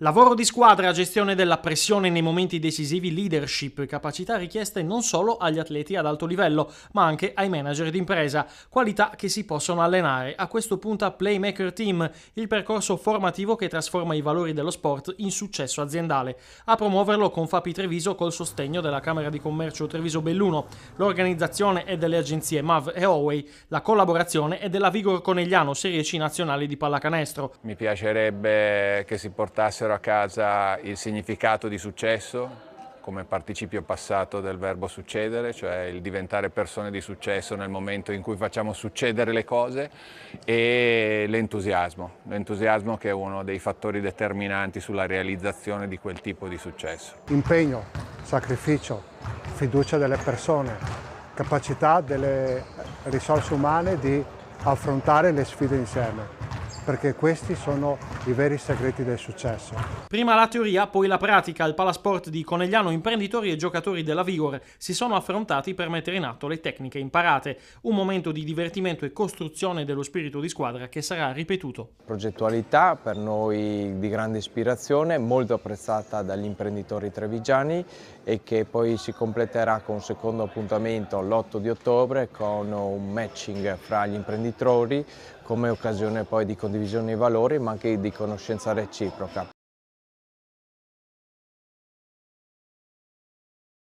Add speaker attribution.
Speaker 1: Lavoro di squadra, gestione della pressione nei momenti decisivi, leadership, capacità richieste non solo agli atleti ad alto livello, ma anche ai manager d'impresa, qualità che si possono allenare. A questo punta Playmaker Team, il percorso formativo che trasforma i valori dello sport in successo aziendale. A promuoverlo Confapi Treviso col sostegno della Camera di Commercio Treviso Belluno. L'organizzazione è delle agenzie MAV e Huawei, la collaborazione è della Vigor Conegliano, Serie C nazionali di pallacanestro.
Speaker 2: Mi piacerebbe che si portassero a casa il significato di successo come participio passato del verbo succedere, cioè il diventare persone di successo nel momento in cui facciamo succedere le cose, e l'entusiasmo che è uno dei fattori determinanti sulla realizzazione di quel tipo di successo.
Speaker 3: Impegno, sacrificio, fiducia delle persone, capacità delle risorse umane di affrontare le sfide insieme, perché questi sono i veri segreti del successo.
Speaker 1: Prima la teoria, poi la pratica. Al Palasport di Conegliano imprenditori e giocatori della Vigor si sono affrontati per mettere in atto le tecniche imparate. Un momento di divertimento e costruzione dello spirito di squadra che sarà ripetuto.
Speaker 4: Progettualità per noi di grande ispirazione, molto apprezzata dagli imprenditori trevigiani e che poi si completerà con un secondo appuntamento l'8 di ottobre con un matching fra gli imprenditori come occasione poi di condivisione dei valori ma anche di conoscenza reciproca.